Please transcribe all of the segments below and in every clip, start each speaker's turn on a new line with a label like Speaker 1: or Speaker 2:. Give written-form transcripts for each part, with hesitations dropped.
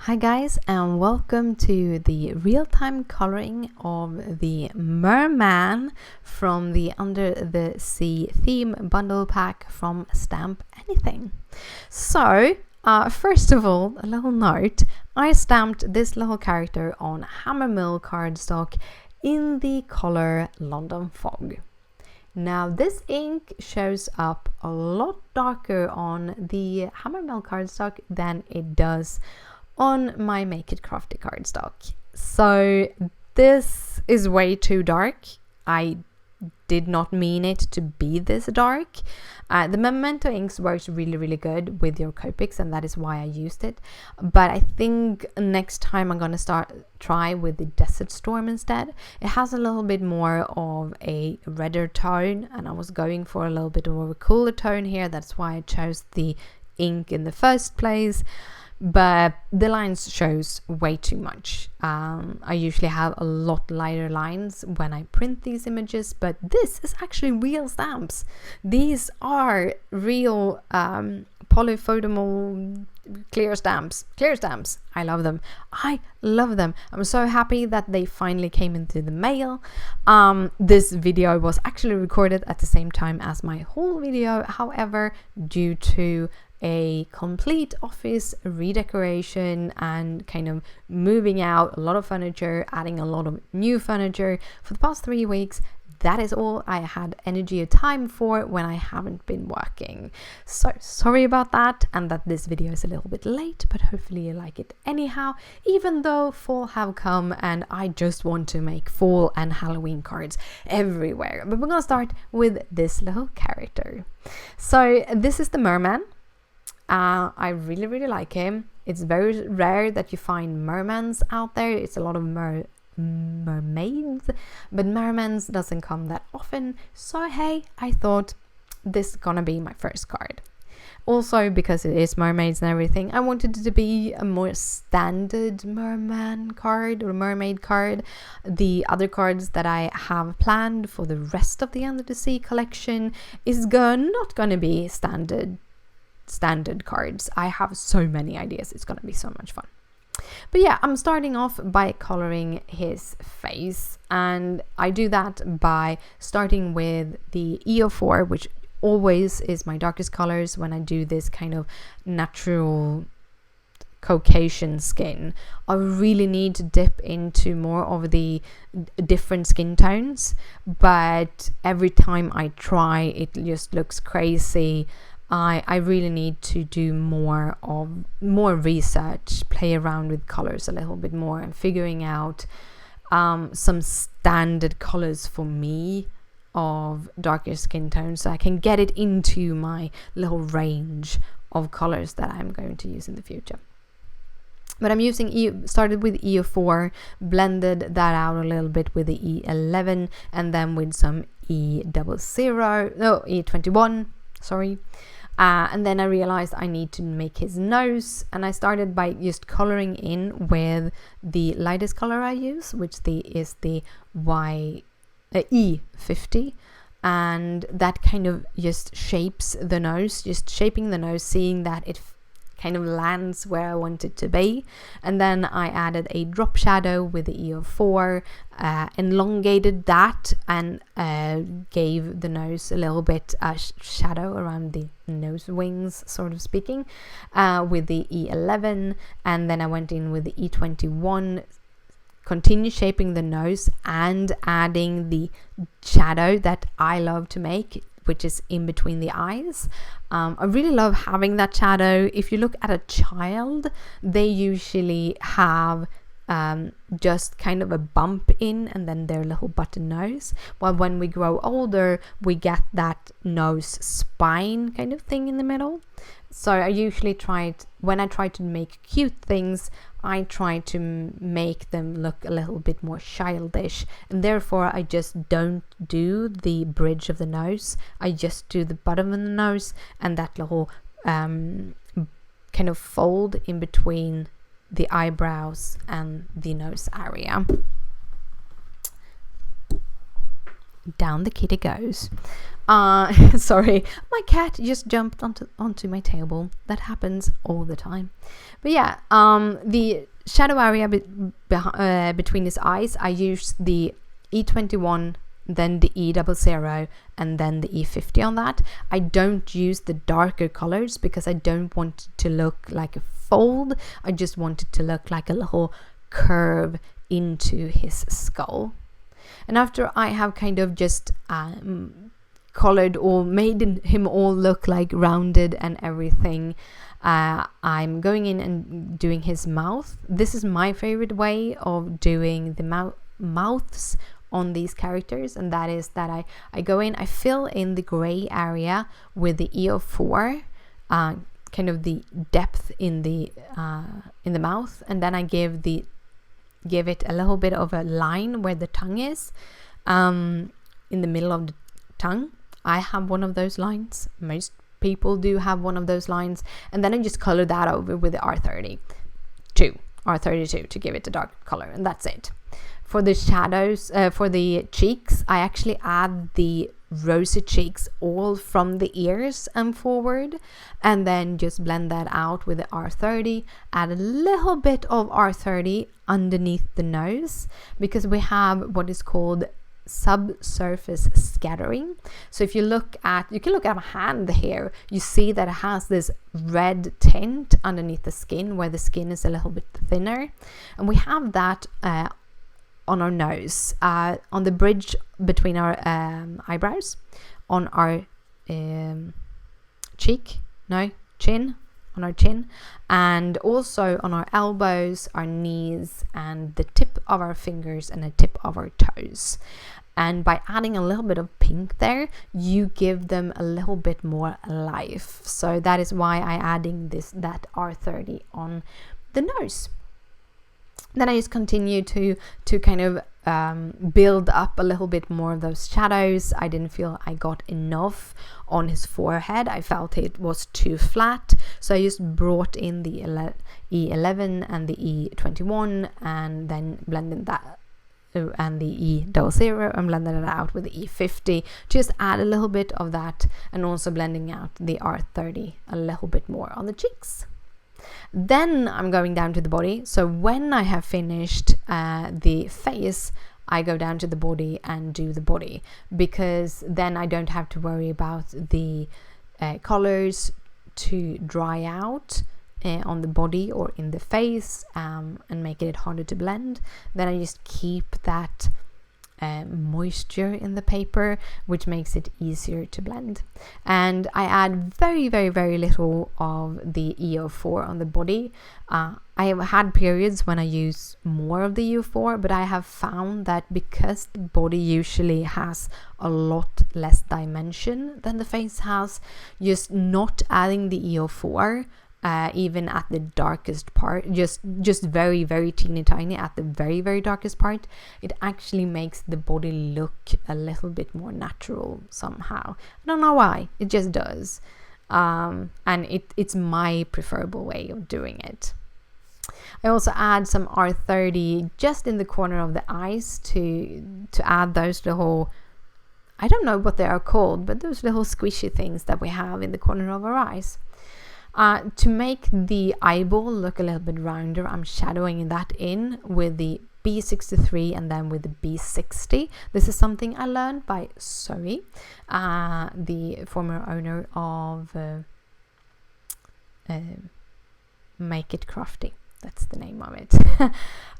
Speaker 1: Hi guys, and welcome to the real-time coloring of the Merman from the Under the Sea theme bundle pack from Stamp Anything. So, first of all, a little note, I stamped this little character on Hammermill cardstock in the color London Fog. Now this ink shows up a lot darker on the Hammermill cardstock than it does on my Make It Crafty cardstock. So this is way too dark. I did not mean it to be this dark. The Memento inks works really good with your Copics, and that is why I used it. But I think next time I'm gonna try with the Desert Storm instead. It has a little bit more of a redder tone, and I was going for a little bit more of a cooler tone here. That's why I chose the ink in the first place. But the lines shows way too much. I usually have a lot lighter lines when I print these images, but this is actually real stamps. These are real polyphotomal clear stamps. I love them. I'm so happy that they finally came into the mail. This video was actually recorded at the same time as my whole video. However, due to a complete office redecoration and kind of moving out a lot of furniture, adding a lot of new furniture for the past 3 weeks, that is all I had energy or time for when I haven't been working. So sorry about that, and that this video is a little bit late, but hopefully you like it anyhow, even though fall have come and I just want to make fall and Halloween cards everywhere. But we're gonna start with this little character. So this is the Merman. I really like him. It's very rare that you find mermans out there. It's a lot of mermaids, but mermans doesn't come that often. So hey, I thought this is gonna be my first card. Also, because it is mermaids and everything, I wanted it to be a more standard merman card or mermaid card. The other cards that I have planned for the rest of the Under the Sea collection is not gonna be standard cards. I have so many ideas. It's gonna be so much fun. But yeah, I'm starting off by coloring his face, and I do that by starting with the EO4, which always is my darkest colors when I do this kind of natural Caucasian skin. I really need to dip into more of the different skin tones, but every time I try, it just looks crazy. I really need to do more research, play around with colors a little bit more, and figuring out some standard colors for me of darker skin tones, so I can get it into my little range of colors that I'm going to use in the future. But I'm using started with EO4, blended that out a little bit with the E11, and then with some E21, sorry. And then I realized I need to make his nose, and I started by just coloring in with the lightest color I use, which is the E50, and that kind of just shapes the nose, just shaping the nose, seeing that it kind of lands where I want it to be. And then I added a drop shadow with the EO4, elongated that, and gave the nose a little bit shadow around the nose wings, sort of speaking, with the E11. And then I went in with the E21, continue shaping the nose and adding the shadow that I love to make, which is in between the eyes. I really love having that shadow. If you look at a child, they usually have just kind of a bump in and then their little button nose, while when we grow older we get that nose spine kind of thing in the middle. So I usually when I try to make cute things, I try to make them look a little bit more childish, and therefore I just don't do the bridge of the nose. I just do the bottom of the nose and that little kind of fold in between the eyebrows and the nose area. down the kitty goes. Sorry, my cat just jumped onto my table. That happens all the time. But yeah, the shadow area between his eyes, I used the E21, then the E00, and then the E50 on that. I don't use the darker colors because I don't want it to look like a fold. I just want it to look like a little curve into his skull. And after I have kind of just colored or made him all look like rounded and everything, I'm going in and doing his mouth. This is my favorite way of doing the mouths on these characters, and that is that I go in, I fill in the gray area with the E04, kind of the depth in the mouth, and then I give it a little bit of a line where the tongue is, in the middle of the tongue. I have one of those lines. Most people do have one of those lines, and then I just color that over with the R32 to give it a dark color, and that's it. For the shadows, for the cheeks, I actually add the rosy cheeks all from the ears and forward, and then just blend that out with the R30. Add a little bit of R30 underneath the nose, because we have what is called subsurface scattering. So if you can look at my hand here, you see that it has this red tint underneath the skin, where the skin is a little bit thinner, and we have that on our nose, on the bridge between our eyebrows, on our chin, on our chin, and also on our elbows, our knees, and the tip of our fingers and the tip of our toes. And by adding a little bit of pink there, you give them a little bit more life. So that is why I'm adding that R30 on the nose. Then I just continue to kind of build up a little bit more of those shadows. I didn't feel I got enough on his forehead. I felt it was too flat, so I just brought in the E11 and the E21, and then blended that, and the E00, and blended it out with the E50. Just add a little bit of that, and also blending out the R30 a little bit more on the cheeks. Then I'm going down to the body. So when I have finished the face, I go down to the body and do the body, because then I don't have to worry about the colors to dry out on the body or in the face, and making it harder to blend. Then I just keep that moisture in the paper, which makes it easier to blend. And I add very, very, very little of the E04 on the body. I have had periods when I use more of the E04, but I have found that because the body usually has a lot less dimension than the face has, just not adding the E04, even at the darkest part, just very, very teeny tiny at the very, very darkest part, it actually makes the body look a little bit more natural somehow. I don't know why, it just does. And it's my preferable way of doing it. I also add some R30 just in the corner of the eyes to add those little, I don't know what they are called, but those little squishy things that we have in the corner of our eyes. To make the eyeball look a little bit rounder, I'm shadowing that in with the B63 and then with the B60. This is something I learned by Zoe, the former owner of Make It Crafty. That's the name of it.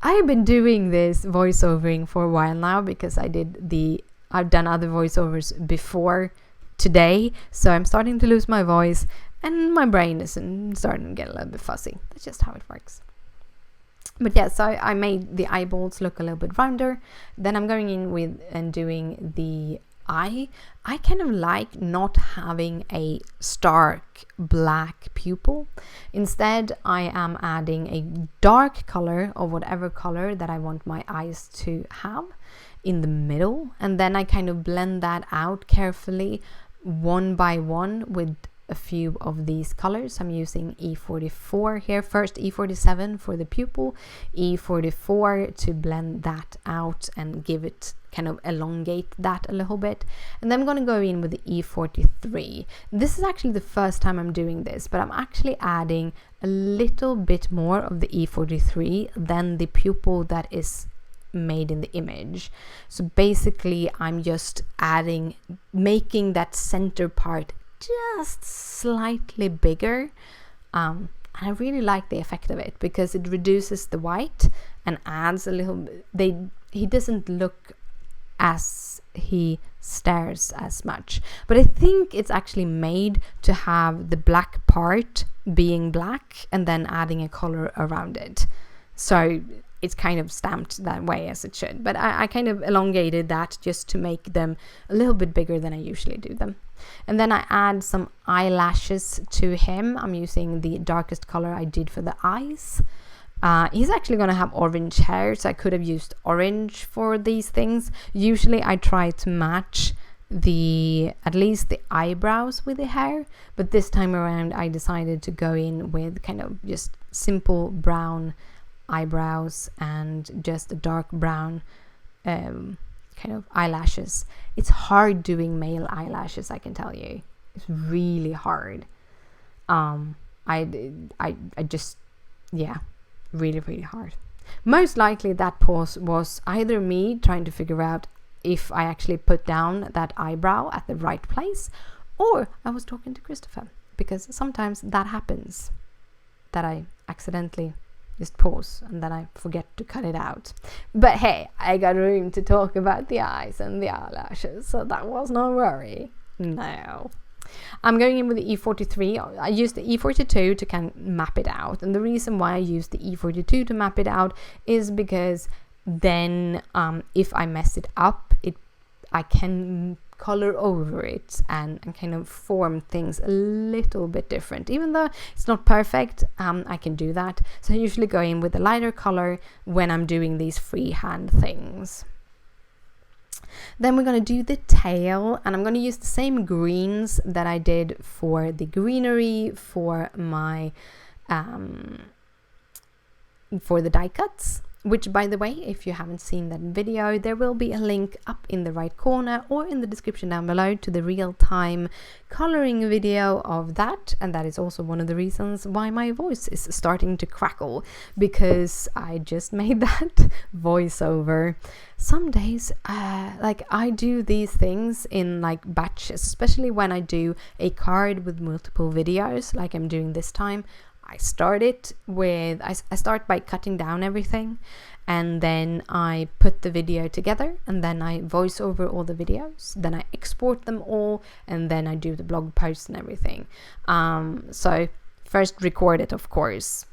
Speaker 1: I've been doing this voiceovering for a while now, because I've done other voiceovers before today, so I'm starting to lose my voice and my brain is starting to get a little bit fuzzy. That's just how it works. But yeah, so I made the eyeballs look a little bit rounder. Then I'm going in with and doing the eye. I kind of like not having a stark black pupil. Instead, I am adding a dark color of whatever color that I want my eyes to have in the middle, and then I kind of blend that out carefully one by one with a few of these colors. I'm using E44 here. First E47 for the pupil, E44 to blend that out and give it, kind of elongate that a little bit. And then I'm going to go in with the E43. This is actually the first time I'm doing this, but I'm actually adding a little bit more of the E43 than the pupil that is made in the image. So basically I'm just making that center part just slightly bigger, and I really like the effect of it because it reduces the white and adds a little. He doesn't look as he stares as much, but I think it's actually made to have the black part being black and then adding a color around it. So it's kind of stamped that way as it should, but I kind of elongated that just to make them a little bit bigger than I usually do them. And then I add some eyelashes to him. I'm using the darkest color I did for the eyes. He's actually going to have orange hair, so I could have used orange for these things. Usually I try to match at least the eyebrows with the hair, but this time around I decided to go in with kind of just simple brown eyebrows and just a dark brown kind of eyelashes. It's hard doing male eyelashes, I can tell you. It's really hard. I just, yeah, really hard. Most likely that pause was either me trying to figure out if I actually put down that eyebrow at the right place, or I was talking to Christopher, because sometimes that happens, that I accidentally just pause and then I forget to cut it out. But hey, I got room to talk about the eyes and the eyelashes, so that was no worry. No. I'm going in with the E43. I used the E42 to kind of map it out, and the reason why I used the E42 to map it out is because then if I mess it up, I can color over it and kind of form things a little bit different. Even though it's not perfect, I can do that. So I usually go in with a lighter color when I'm doing these freehand things. Then we're going to do the tail, and I'm going to use the same greens that I did for the greenery for my for the die cuts. Which, by the way, if you haven't seen that video, there will be a link up in the right corner or in the description down below to the real-time coloring video of that. And that is also one of the reasons why my voice is starting to crackle, because I just made that voiceover. Some days, like I do these things in like batches, especially when I do a card with multiple videos, like I'm doing this time. I start by cutting down everything, and then I put the video together, and then I voice over all the videos, then I export them all, and then I do the blog posts and everything. So first record it, of course,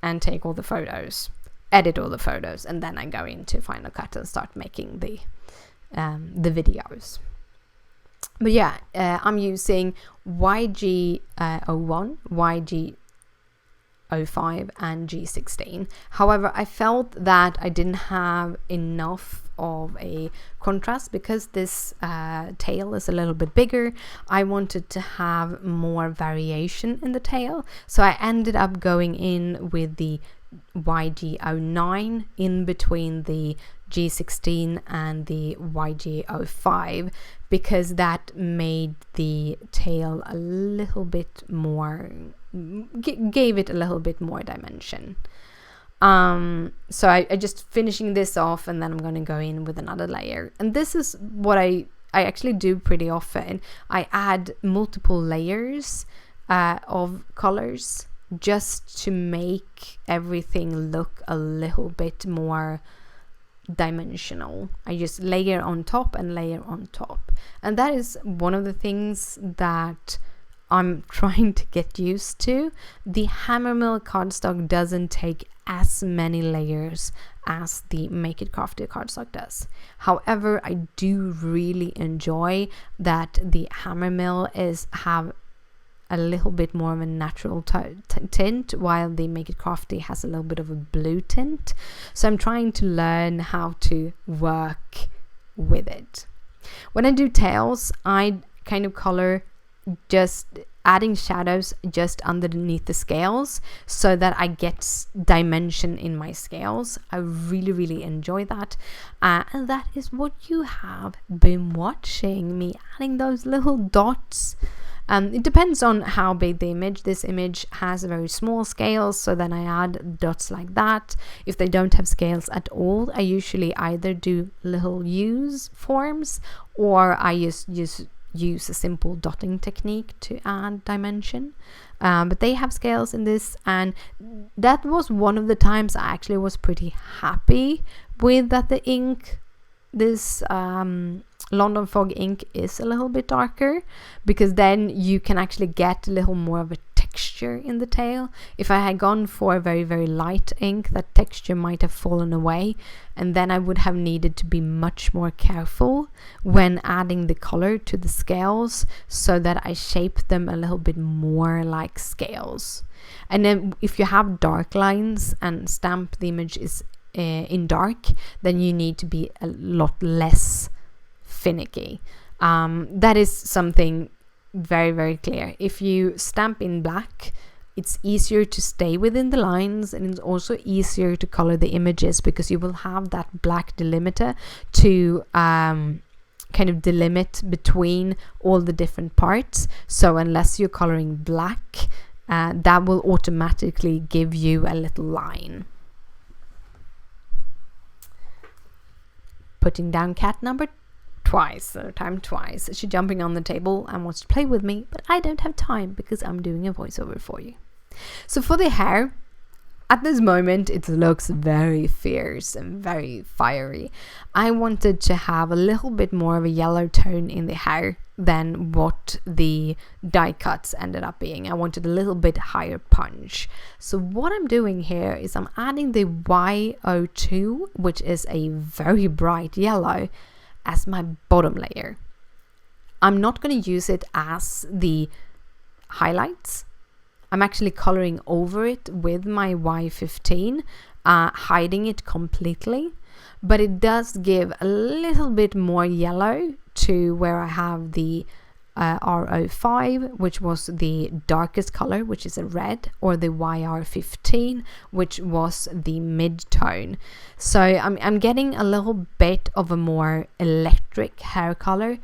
Speaker 1: and take all the photos, edit all the photos, and then I go into Final Cut and start making the videos. But yeah, I'm using YG01, YG05 and G16. However, I felt that I didn't have enough of a contrast because this tail is a little bit bigger. I wanted to have more variation in the tail, so I ended up going in with the YG09 in between the G16 and the YG05, because that made the tail a little bit more, gave it a little bit more dimension. So I just finishing this off, and then I'm going to go in with another layer. And this is what I actually do pretty often. I add multiple layers of colors just to make everything look a little bit more dimensional. I just layer on top and layer on top, and that is one of the things that I'm trying to get used to. The Hammermill cardstock doesn't take as many layers as the Make It Crafty cardstock does. However, I do really enjoy that the Hammermill have a little bit more of a natural tint, while the Make It Crafty has a little bit of a blue tint. So I'm trying to learn how to work with it. When I do tails, I kind of color just adding shadows just underneath the scales so that I get dimension in my scales. I really enjoy that, and that is what you have been watching, me adding those little dots. It depends on how big the image. This image has very small scales, so then I add dots like that. If they don't have scales at all, I usually either do little U's forms, or I just use a simple dotting technique to add dimension. But they have scales in this, and that was one of the times I actually was pretty happy with that the ink, this London Fog ink, is a little bit darker, because then you can actually get a little more of a texture in the tail. If I had gone for a very light ink, that texture might have fallen away, and then I would have needed to be much more careful when adding the color to the scales so that I shape them a little bit more like scales. And then if you have dark lines and stamp the image is in dark, then you need to be a lot less finicky. That is something very clear. If you stamp in black, it's easier to stay within the lines, and it's also easier to color the images because you will have that black delimiter to kind of delimit between all the different parts. So unless you're coloring black, that will automatically give you a little line. Putting down cat number twice. She's jumping on the table and wants to play with me, but I don't have time because I'm doing a voiceover for you. So for the hair, at this moment it looks very fierce and very fiery. I wanted to have a little bit more of a yellow tone in the hair than what the die cuts ended up being. I wanted a little bit higher punch. So what I'm doing here is I'm adding the Y02, which is a very bright yellow, as my bottom layer. I'm not going to use it as the highlights. I'm actually coloring over it with my Y15, hiding it completely, but it does give a little bit more yellow to where I have the R05, which was the darkest color, which is a red, or the YR15, which was the mid-tone. So I'm getting a little bit of a more electric hair color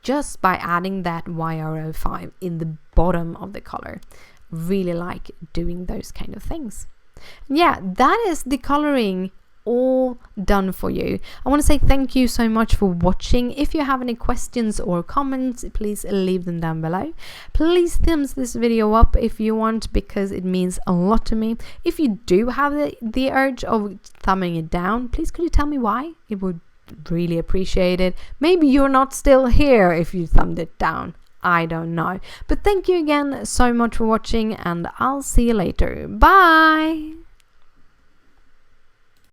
Speaker 1: just by adding that YR05 in the bottom of the color. Really like doing those kind of things. Yeah, that is the coloring all done for you. I want to say thank you so much for watching. If you have any questions or comments, please leave them down below. Please thumbs this video up if you want, because it means a lot to me. If you do have the urge of thumbing it down, please could you tell me why? It would really appreciate it. Maybe you're not still here if you thumbed it down. I don't know. But thank you again so much for watching, and I'll see you later. Bye!